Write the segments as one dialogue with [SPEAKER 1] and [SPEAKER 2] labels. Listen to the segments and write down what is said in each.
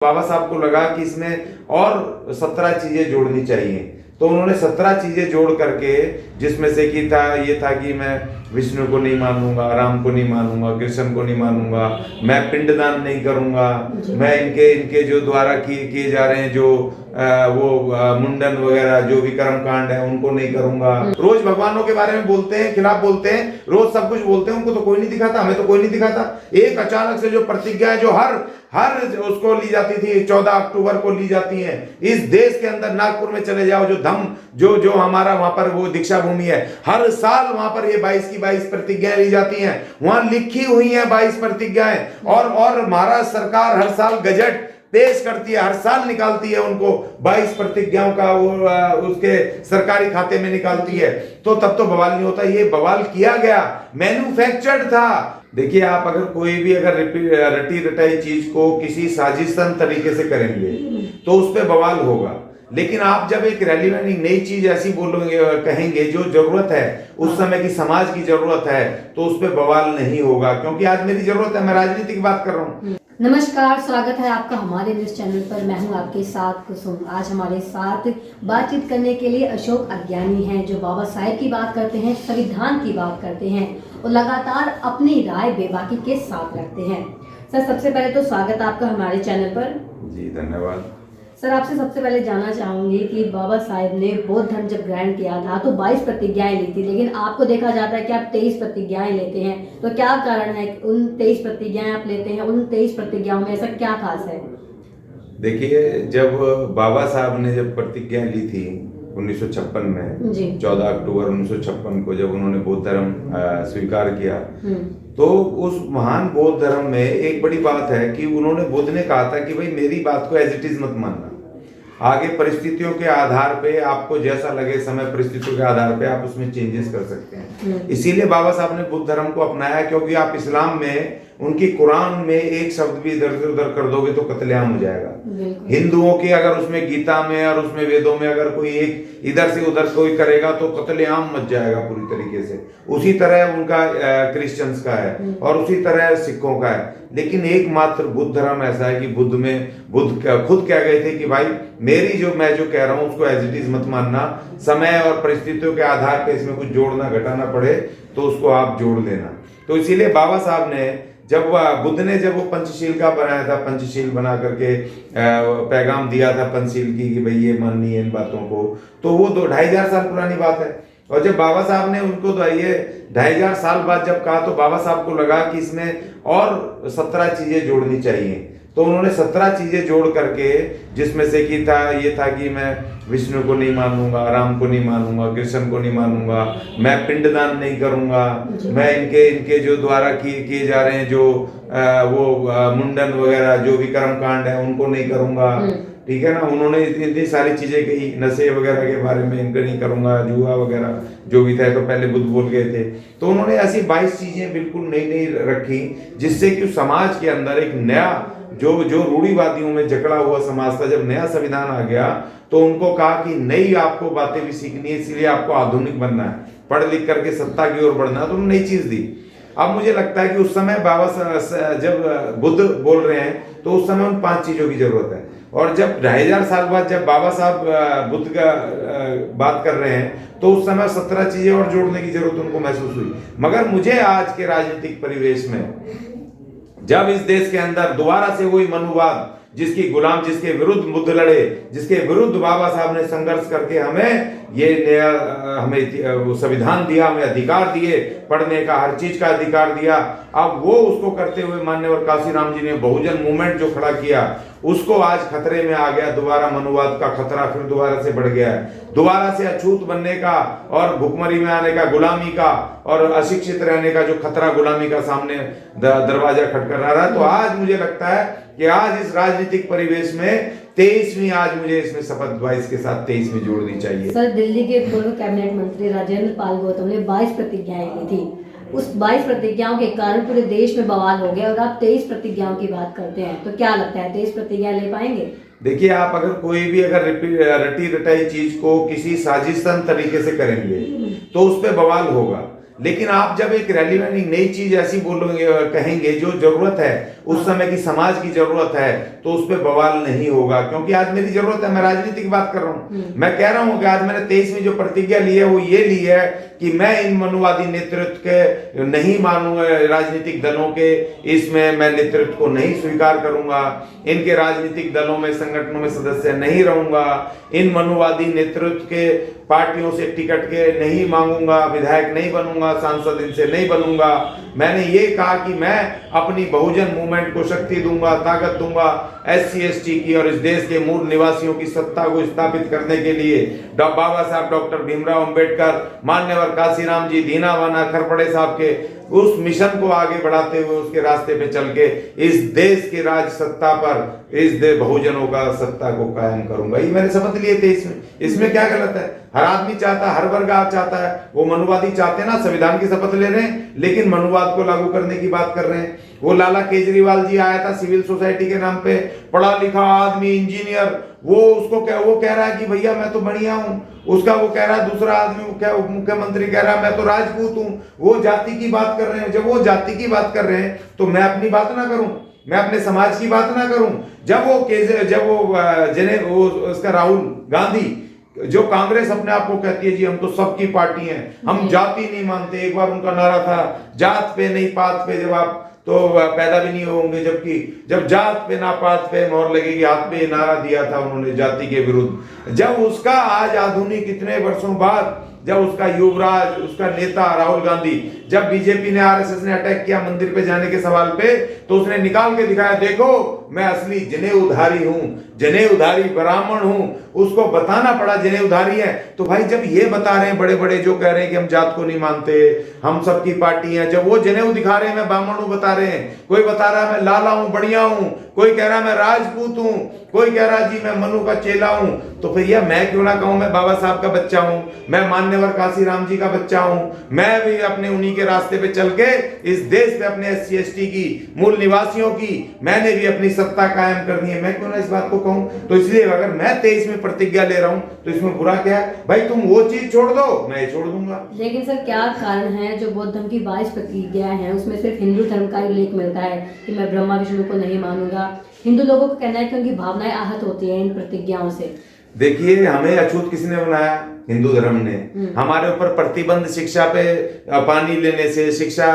[SPEAKER 1] बाबा साहब को लगा कि इसमें और 17 चीजें जोड़नी चाहिए, तो उन्होंने 17 चीजें जोड़ करके, जिसमें से कि ये था कि मैं विष्णु को नहीं मानूंगा, राम को नहीं मानूंगा, कृष्ण को नहीं मानूंगा, मैं पिंडदान नहीं करूंगा, मैं इनके जो द्वारा किए जा रहे हैं जो मुंडन वगैरह जो भी कर्म कांड है उनको नहीं करूंगा। रोज भगवानों के बारे में बोलते हैं, खिलाफ बोलते हैं, रोज सब कुछ बोलते हैं, उनको तो कोई नहीं दिखाता, हमें तो कोई नहीं दिखाता। एक अचानक से जो प्रतिज्ञा है जो हर उसको ली जाती थी, 14 अक्टूबर को ली जाती है। इस देश के अंदर नागपुर में चले जाओ, जो हमारा वहां पर वो दीक्षा भूमि है, हर साल वहां पर ये 22 की 22 प्रतिज्ञाएं ली जाती हैं, वहां लिखी हुई है 22 प्रतिज्ञाएं। और महाराष्ट्र सरकार हर साल गजट पेश करती है, हर साल निकालती है उनको 22 प्रतिज्ञाओं का वो उसके सरकारी खाते में निकालती है। तो तब तो बवाल नहीं होता, ये बवाल किया गया, मैन्युफैक्चर्ड था। देखिए, आप अगर कोई भी रटी रटाई चीज को किसी साजिशन तरीके से करेंगे तो उस पर बवाल होगा, लेकिन आप जब एक रेलिवेंट नई चीज ऐसी बोलोगे, कहेंगे जो जरूरत है, उस समय की समाज की जरूरत है, तो उस पर बवाल नहीं होगा, क्योंकि आज मेरी जरूरत है, मैं राजनीति की बात कर रहा हूँ।
[SPEAKER 2] नमस्कार, स्वागत है आपका हमारे न्यूज चैनल पर। मैं हूं आपके साथ कुसुम। आज हमारे साथ बातचीत करने के लिए अशोक अज्ञानी हैं, जो बाबा साहेब की बात करते हैं, संविधान की बात करते हैं और लगातार अपनी राय बेबाकी के साथ रखते हैं। सर, सबसे पहले तो स्वागत आपका हमारे चैनल पर।
[SPEAKER 1] जी धन्यवाद।
[SPEAKER 2] सर, आपसे सबसे पहले जानना चाहूंगी कि बाबा साहेब ने बौद्ध धर्म जब ग्रहण किया था तो 22 प्रतिज्ञाएं ली थी, लेकिन आपको देखा जाता है कि आप 23 प्रतिज्ञाएं लेते हैं, तो क्या कारण है उन 23 प्रतिज्ञाएं आप लेते हैं? उन 23 प्रतिज्ञाओं में ऐसा क्या खास है?
[SPEAKER 1] देखिए, जब बाबा साहब ने जब प्रतिज्ञा ली थी 1956 में, 14 अक्टूबर 1956 को जब उन्होंने बौद्ध धर्म स्वीकार किया, तो उस महान बौद्ध धर्म में एक बड़ी बात है कि उन्होंने, बुद्ध ने कहा था कि भाई मेरी बात को एज इट इज मत मानना, आगे परिस्थितियों के आधार पे आपको जैसा लगे, समय परिस्थितियों के आधार पे आप उसमें चेंजेस कर सकते हैं। इसीलिए बाबा साहब ने बुद्ध धर्म को अपनाया, क्योंकि आप इस्लाम में उनकी कुरान में एक शब्द भी इधर से उधर कर दोगे तो कत्लेआम हो जाएगा। हिंदुओं की अगर उसमें गीता में और उसमें वेदों में अगर कोई एक इधर से उधर कोई करेगा तो कत्लेआम मच जाएगा पूरी तरीके से। उसी तरह उनका क्रिश्चियंस का है और उसी तरह सिखों का है। लेकिन एकमात्र बुद्ध धर्म ऐसा है कि बुद्ध खुद कह गए थे कि भाई मेरी मैं जो कह रहा हूँ उसको एज इट इज मत मानना, समय और परिस्थितियों के आधार पर इसमें कुछ जोड़ना घटाना पड़े तो उसको आप जोड़ लेना। तो इसीलिए बाबा साहब ने बुद्ध ने जब वो पंचशील का बनाया था, पंचशील बना करके पैगाम दिया था पंचशील की कि भाई ये माननी है इन बातों को, तो वो 2500 साल पुरानी बात है। और जब बाबा साहब ने उनको तो ये 2500 साल बाद जब कहा, तो बाबा साहब को लगा कि इसमें और 17 चीजें जोड़नी चाहिए, तो उन्होंने 17 चीजें जोड़ करके, जिसमें से कि ये था कि मैं विष्णु को नहीं मानूंगा, राम को नहीं मानूंगा, कृष्ण को नहीं मानूंगा, मैं पिंडदान नहीं करूंगा, मैं इनके जो द्वारा किए जा रहे हैं जो मुंडन वगैरह जो भी कर्म कांड है उनको नहीं करूंगा। ठीक है ना, उन्होंने इतनी सारी चीजें कही, नशे वगैरह के बारे में इनका नहीं करूंगा, जुआ वगैरह जो भी था, तो पहले बुद्ध बोल गए थे। तो उन्होंने ऐसी 22 चीजें बिल्कुल नई रखी, जिससे कि समाज के अंदर एक नया जो रूढ़िवादियों में जकड़ा हुआ समाज था, जब नया संविधान आ गया तो उनको कहा कि नई आपको बातें भी सीखनी है, इसलिए आपको आधुनिक बनना है, पढ़ लिख करके सत्ता की ओर बढ़ना है, तो उन्होंने नई चीज दी। अब मुझे लगता है कि उस समय जब बुद्ध बोल रहे हैं तो उस समय उन 5 चीजों की जरूरत है, और जब 2500 साल बाद जब बाबा साहब बुद्ध का बात कर रहे हैं तो उस समय 17 चीजें और जोड़ने की जरूरत उनको महसूस हुई। मगर मुझे आज के राजनीतिक परिवेश में, जब इस देश के अंदर दोबारा से वही मनुवाद, जिसके विरुद्ध बुद्ध लड़े, जिसके विरुद्ध बाबा साहब ने संघर्ष करके हमें संविधान दिया, हमें अधिकार दिए, पढ़ने का हर चीज का अधिकार दिया, अब वो उसको करते हुए माननीय काशीराम जी ने बहुजन मूवमेंट जो खड़ा किया, उसको आज खतरे में आ गया। दोबारा मनुवाद का खतरा फिर दोबारा से बढ़ गया है, दोबारा से अछूत बनने का और भुखमरी में आने का, गुलामी का और अशिक्षित रहने का जो खतरा गुलामी का सामने दरवाजा खटखटा रहा है। तो आज मुझे लगता है कि आज इस राजनीतिक परिवेश में 23वीं, आज मुझे इसमें शपथ 22 के साथ 23वीं जोड़नी चाहिए।
[SPEAKER 2] सर, दिल्ली के पूर्व कैबिनेट मंत्री राजेंद्र पाल गौतम ने 22 प्रतिज्ञाएं ली थी, उस 22 प्रतिज्ञाओं के कारण पूरे देश में बवाल हो गया और आप 23 प्रतिज्ञाओं की बात करते हैं, तो क्या लगता है 23 प्रतिज्ञा ले पाएंगे?
[SPEAKER 1] देखिए, आप अगर कोई भी रटी रटाई चीज को किसी साजिशन तरीके से करेंगे तो उस पर बवाल होगा, लेकिन आप जब एक रेलिवेंट नई चीज ऐसी बोलोगे, कहेंगे जो जरूरत है, उस समय की समाज की जरूरत है, तो उस पर बवाल नहीं होगा। क्योंकि आज मेरी जरूरत है, मैं राजनीति की बात कर रहा हूँ। मैं कह रहा हूँ कि आज मैंने 23वीं जो प्रतिज्ञा ली है वो ये ली है कि मैं इन मनुवादी नेतृत्व के नहीं मानूंगा, राजनीतिक दलों के इसमें मैं नेतृत्व को नहीं स्वीकार करूंगा, इनके राजनीतिक दलों में संगठनों में सदस्य नहीं रहूंगा, इन मनुवादी नेतृत्व के पार्टियों से टिकट के नहीं मांगूंगा, विधायक नहीं बनूंगा, सांसद इनसे नहीं बनूंगा। मैंने ये कहा कि मैं अपनी बहुजन मूवमेंट को शक्ति दूंगा, ताकत दूंगा, SC ST की और इस देश के मूल निवासियों की सत्ता को स्थापित करने के लिए बाबा साहब डॉक्टर भीमराव अंबेडकर, मान्यवर काशीराम जी, दीनावाना खरपड़े साहब के उस मिशन को आगे बढ़ाते हुए उसके रास्ते पे चल के इस देश की राज सत्ता पर इस बहुजनों का सत्ता को कायम करूंगा। ये मैंने शपथ लिए थे। इसमें क्या गलत है? हर आदमी चाहता है, हर वर्ग चाहता है। वो मनुवादी चाहते हैं ना, संविधान की शपथ ले रहे हैं, लेकिन मनुवाद को लागू करने की बात कर रहे हैं। वो लाला केजरीवाल जी आया था सिविल सोसाइटी के नाम पे, पढ़ा लिखा आदमी, इंजीनियर, वो कह रहा है कि भैया मैं तो बढ़िया हूँ। उसका वो कह रहा है, दूसरा आदमी मुख्यमंत्री कह रहा है मैं तो राजपूत हूँ। वो जाति की बात कर रहे हैं। जब वो जाति की बात कर रहे हैं तो मैं अपनी बात ना करूं, मैं अपने समाज की बात ना करूं। उसका राहुल गांधी, जो कांग्रेस अपने आप को कहती है जी हम तो सबकी पार्टी हैं, हम जाति नहीं मानते, एक बार उनका नारा था जात पे नहीं पात पे, जब आप तो पैदा भी नहीं होंगे, जबकि जब जात पे ना पात पे मोहर लगेगी, हाथ पे नारा दिया था उन्होंने जाति के विरुद्ध। जब उसका आज आधुनिक इतने वर्षों बाद जब उसका युवराज, उसका नेता राहुल गांधी, जब बीजेपी ने RSS ने अटैक किया मंदिर पे जाने के सवाल पे, तो उसने निकाल के दिखाया, देखो मैं असली जनेऊधारी हूं, जनेऊधारी ब्राह्मण हूं। उसको बताना पड़ा जनेऊधारी है। तो भाई जब ये बता रहे हैं बड़े बड़े जो कह रहे हैं कि हम जात को नहीं मानते, हम सबकी पार्टी है, जब वो जनेऊ दिखा रहे हैं मैं ब्राह्मण हूं बता रहे हैं, कोई बता रहा है मैं लाला हूं, बढ़िया हूं, कोई कह रहा है मैं राजपूत हूं, कोई कह रहा है जी मैं मनु का चेला हूं, तो फिर यह मैं क्यों ना कहूं मैं बाबा साहब का बच्चा हूं, मैं मान्यवर काशीराम जी का बच्चा हूं। मैं भी अपने उन्हीं के रास्ते पे चल के इस देश पे अपने SC ST की, मूल निवासियों की मैंने भी अपनी सत्ता कायम करनी है। मैं क्यों ना इस बात को कहूं? तो इसलिए अगर मैं 23वीं प्रतिज्ञा ले रहा हूं तो इसमें बुरा क्या है? भाई तुम वो चीज छोड़ दो, मैं छोड़ दूंगा।
[SPEAKER 2] लेकिन सर क्या कारण है जो बौद्ध धर्म की 22 प्रतिज्ञाएं हैं उसमें सिर्फ हिंदू धर्म का उल्लेख मिलता है कि मैं ब्रह्मा विष्णु को नहीं मानूंगा? हिंदू लोगों को कहना है कि उनकी भावनाएं आहत होती हैं इन प्रतिज्ञाओं से।
[SPEAKER 1] देखिए, हमें अछूत किसने बनाया? हिंदू धर्म ने। हमारे ऊपर प्रतिबंध शिक्षा पे, पानी लेने से, शिक्षा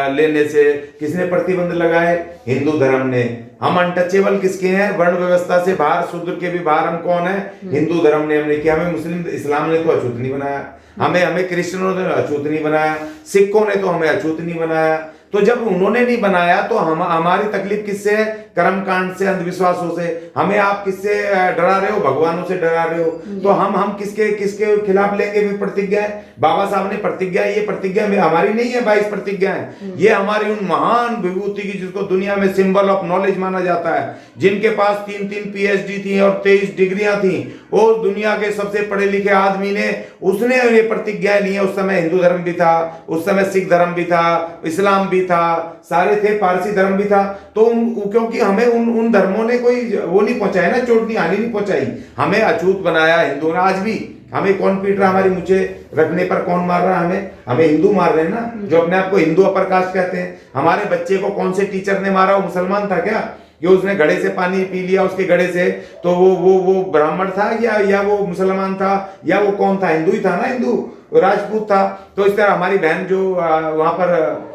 [SPEAKER 1] लेने से किसने प्रतिबंध लगाए? हिंदू धर्म ने। हम अनटचेबल किसके हैं? वर्ण व्यवस्था से बाहर, शूद्र के भी बाहर हम कौन है? हिंदू धर्म ने हमने किया। हमें मुस्लिम इस्लाम ने तो अछूत नहीं बनाया, हमें क्रिश्चियनों ने अछूत नहीं बनाया, सिखों ने तो हमें अछूत नहीं बनाया। तो जब उन्होंने नहीं बनाया तो हमारी तकलीफ किससे है? कर्मकांड से, अंधविश्वासों से। हमें आप किससे डरा रहे हो? भगवानों से डरा रहे हो। तो हम किसके खिलाफ लेंगे भी प्रतिज्ञाएं? बाबा साहब ने प्रतिज्ञा, ये प्रतिज्ञा में हमारी नहीं है 22 प्रतिज्ञाएं, ये हमारी उन महान विभूति की जिसको दुनिया में सिंबल ऑफ नॉलेज माना जाता है, जिनके पास 3-3 PhD थी और 23 डिग्रियां थी। वो दुनिया के सबसे पढ़े लिखे आदमी ने, उसने ये प्रतिज्ञाएं ली है। उस समय हिंदू धर्म भी था, उस समय सिख धर्म भी था, इस्लाम भी था, सारे थे, पारसी धर्म भी था। तो क्योंकि हमें उन धर्मों ने कोई वो नहीं पहुंचाया ना, चोट नहीं, हानि नहीं पहुंचाई। हमें अछूत बनाया हिंदुओं ने। आज भी हमें कौन पीट रहा? हमारी मुझे रखने पर कौन मार रहा? हमें हिंदू मार रहे हैं ना, जो अपने आप को हिंदू अपर कास्ट कहते हैं। हमारे बच्चे को कौन से टीचर ने मारा? वो मुसलमान था क्या? कि उसने घड़े से पानी पी लिया उसके घड़े से, तो वो ब्राह्मण था या वो मुसलमान था, या वो कौन था? हिंदू ही था ना, हिंदू राजपूत था। तो इस तरह हमारी बहन जो वहां पर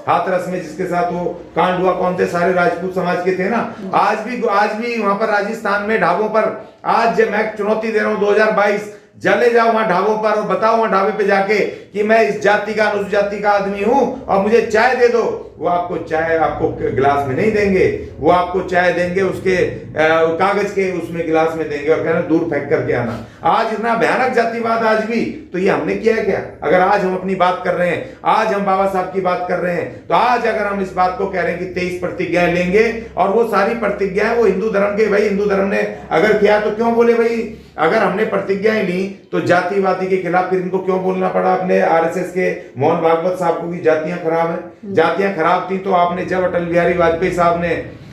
[SPEAKER 1] हाथरस में जिसके साथ वो कांड हुआ, कौन थे? सारे राजपूत समाज के थे ना। आज भी वहां पर राजस्थान में ढाबों पर, आज जब मैं चुनौती दे रहा हूँ 2022, चले जाओ वहां ढाबों पर और बताओ वहां ढाबे पे जाके कि मैं इस जाति का, अनुसूचित जाति का आदमी हूं और मुझे चाय दे दो। वो आपको चाय आपको गिलास में नहीं देंगे, वो आपको चाय देंगे उसके कागज के उसमें गिलास में देंगे और कहना दूर फेंक करके आना। आज इतना भयानक जातिवाद आज भी, तो ये हमने किया है क्या? अगर आज हम अपनी बात कर रहे हैं, आज हम बाबा साहब की बात कर रहे हैं, तो आज अगर हम इस बात को कह रहे हैं कि 23 प्रतिज्ञाएं लेंगे और वो सारी प्रतिज्ञाएं वो हिंदू धर्म के, भाई हिंदू धर्म ने अगर किया तो क्यों बोले? भाई अगर हमने प्रतिज्ञाएं ली तो जातिवादी के खिलाफ फिर इनको क्यों बोलना पड़ा? अपने RSS के मोहन भागवत साहब को कि जातियां खराब हैं। जातियां खराब थी तो आपने जब अटल बिहारी वाजपेयी साहब ने,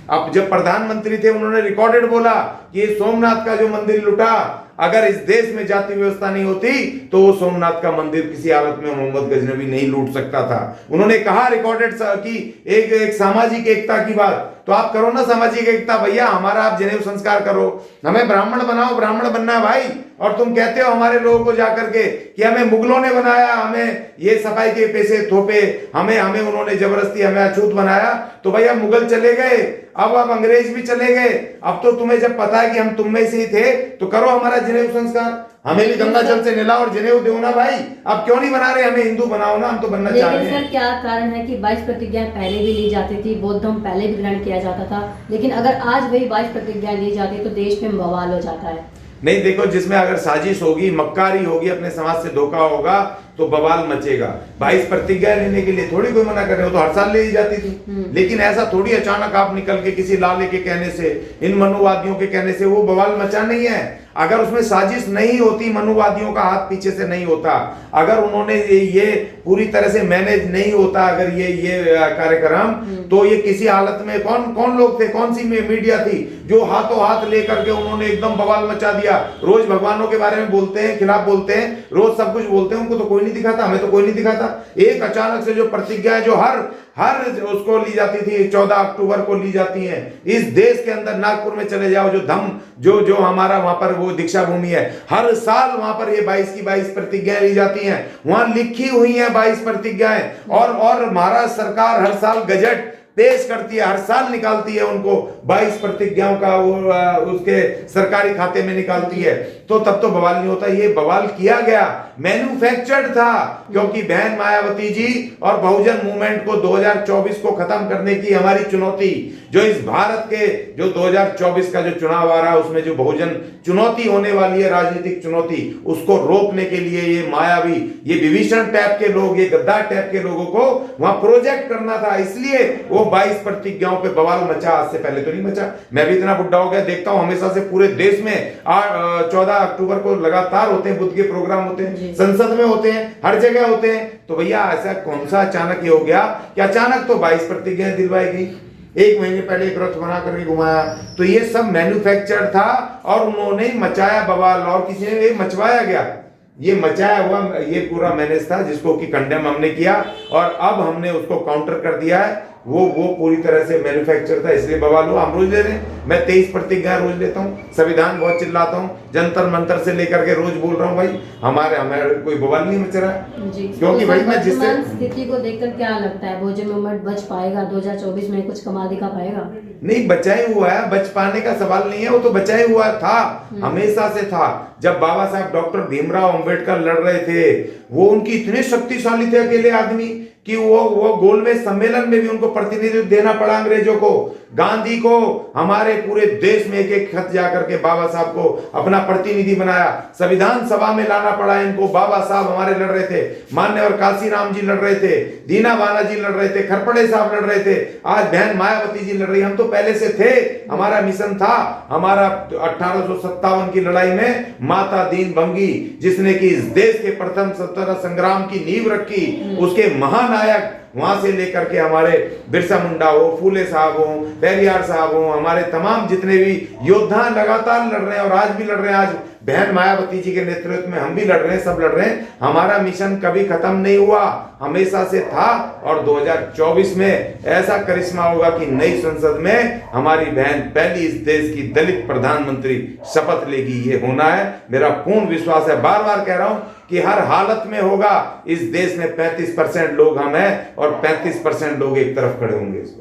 [SPEAKER 1] अब जब प्रधानमंत्री थे, उन्होंने रिकॉर्डेड बोला कि सोमनाथ का जो मंदिर लुटा, अगर इस देश में जाति व्यवस्था नहीं होती तो वो सोमनाथ का मंदिर किसी हालत में मोहम्मद गजनवी नहीं लूट सकता था। उन्होंने कहा रिकॉर्डेड की एक सामाजिक एकता की बात, तो आप करो ना सामाजिक एकता भैया, हमारा आप जनेऊ संस्कार करो, हमें ब्राह्मण बनाओ, ब्राह्मण बनना है भाई। और तुम कहते हो हमारे लोगों को जाकर के कि हमें मुगलों ने बनाया, हमें ये सफाई के पैसे थोपे, हमें उन्होंने जबरदस्ती हमें अछूत बनाया। तो भैया मुगल चले गए, अब अंग्रेज भी चले गए, अब तो तुम्हें जब पता है कि हम तुम में से ही थे तो करो हमारा जनेऊ संस्कार, हमें भी गंगा जल से नहलाओ और जनेऊ दो ना भाई। अब क्यों नहीं बना रहे, हमें हिंदू बनाओ ना, हम तो बनना चाह रहे हैं।
[SPEAKER 2] लेकिन क्या कारण है कि 22 प्रतिज्ञाएं पहले भी ली जाती थी, बौद्ध धर्म पहले भी ग्रहण किया जाता था, लेकिन अगर आज वही 22 प्रतिज्ञाएं ली जाती तो देश में बवाल हो जाता है।
[SPEAKER 1] नहीं देखो, जिसमें अगर साजिश होगी, मक्कारी होगी, अपने समाज से धोखा होगा तो बवाल मचेगा। 22 प्रतिज्ञा लेने के लिए थोड़ी कोई मना कर रहे हो, तो हर साल ले ही जाती थी। लेकिन ऐसा थोड़ी अचानक आप निकल के किसी लाले के कहने से, इन मनुवादियों के कहने से वो बवाल मचा नहीं है। अगर उसमें साजिश नहीं होती, मनुवादियों का हाथ पीछे से नहीं होता, अगर उन्होंने ये पूरी तरह से मैनेज नहीं होता, अगर ये कार्यक्रम, तो ये किसी हालत में कौन लोग थे, कौन सी मीडिया थी जो हाथों हाथ लेकर के उन्होंने एकदम बवाल मचा दिया। रोज भगवानों के बारे में बोलते हैं, खिलाफ बोलते हैं, रोज सब कुछ बोलते हैं, उनको तो कोई नहीं दिखाता, हमें तो कोई नहीं दिखाता। एक अचानक से जो प्रतिज्ञा है, जो हर उसको ली जाती थी, 14 अक्टूबर को ली जाती है। इस देश के अंदर नागपुर में चले जाओ, जो हमारा वहां पर वो दीक्षा भूमि है, हर साल वहां पर ये 22 की 22 प्रतिज्ञाएं ली जाती हैं, वहां लिखी हुई हैं 22 प्रतिज्ञाएं। और महाराष्ट्र सरकार हर साल गजट पेश करती है, हर साल निकालती है उनको 22 प्रतिज्ञाओं का वो उसके सरकारी खाते में निकालती है। तो तब तो बवाल नहीं होता। ये बवाल किया गया, मैन्युफैक्चर्ड था, क्योंकि बहन मायावती जी और बहुजन मूवमेंट को 2024 को खत्म करने की हमारी चुनौती, जो इस भारत के जो 2024 का जो चुनाव आ रहा है उसमें जो बहुजन चुनौती होने वाली है, राजनीतिक चुनौती, उसको रोकने के लिए ये मायावी, ये विभीषण टाइप के लोग, ये गद्दार टाइप के लोगों को वहां प्रोजेक्ट करना था। इसलिए वो 22 प्रतिज्ञाओं पे बवाल मचा, आज से पहले तो नहीं मचा। मैं भी इतना बुढ़ा हो गया, देखता हूं हमेशा से पूरे देश में 14 अक्टूबर को लगातार होते हैं, बुद्ध के प्रोग्राम होते हैं, संसद में होते हैं, हर जगह होते हैं। तो भैया ऐसा कौन सा अचानक ये हो गया कि अचानक तो 22 प्रतिज्ञाएं दिलवाई गई, एक महीने पहले एक रथ बना करके घुमाया। तो ये सब मैन्युफैक्चर था और उन्होंने मचाया बवाल, और किसी ने मचवाया गया, ये मचाया हुआ ये पूरा मैनेज था, जिसको कि कंडेम हमने किया और अब हमने उसको काउंटर कर दिया है। वो पूरी तरह से मैन्युफैक्चर था, इसलिए बवाल हुआ। हम रोज ले रहे हैं, मैं 23 प्रतिज्ञा रोज लेता हूँ, संविधान बहुत चिल्लाता हूँ, जंतर मंतर से लेकर के रोज बोल रहा हूँ भाई, हमारे कोई बवाल नहीं मच रहा है। क्योंकि भाई मैं जिससे
[SPEAKER 2] स्थिति को देखकर क्या लगता है, बहुजन मूवमेंट बच पाएगा 2024 में, कुछ कमाल दिखा पाएगा?
[SPEAKER 1] नहीं, बचाए हुआ है, बच पाने का सवाल नहीं है, वो तो बचाए हुआ था, हमेशा से था। जब बाबा साहब डॉक्टर भीमराव अंबेडकर लड़ रहे थे, वो उनकी इतने शक्तिशाली थे अकेले आदमी कि वो गोलमेज सम्मेलन में भी उनको प्रतिनिधित्व देना पड़ा अंग्रेजों को। गांधी को हमारे पूरे देश में एक एक खत जाकर के बाबा साहब को अपना प्रतिनिधि बनाया, संविधान सभा में लाना पड़ा इनको। बाबा साहब हमारे लड़ रहे थे, मान्यवर काशीराम जी लड़ रहे थे, दीना बाला जी लड़ रहे थे, खरपड़े साहब लड़ रहे थे, आज बहन मायावती जी लड़ रही। हम तो पहले से थे, हमारा मिशन था, हमारा 1857 की लड़ाई में माता दीन भंगी, जिसने कि इस देश के प्रथम स्वतंत्रता संग्राम की नींव रखी, उसके महानायक वहां से लेकर के हमारे बिरसा मुंडा हो, फूले साहब हो, पेरियार साहब हो, हमारे तमाम जितने भी योद्धा लगातार लड़ रहे हैं और आज भी लड़ रहे हैं। आज बहन मायावती जी के नेतृत्व में हम भी लड़ रहे हैं, सब लड़ रहे हैं। हमारा मिशन कभी खत्म नहीं हुआ, हमेशा से था। और 2024 में ऐसा करिश्मा होगा कि नई संसद में हमारी बहन पहली इस देश की दलित प्रधानमंत्री शपथ लेगी। ये होना है, मेरा पूर्ण विश्वास है। बार बार कह रहा हूं कि हर हालत में होगा। इस देश में 35% लोग हम हैं और 35% लोग एक तरफ खड़े होंगे इस बार।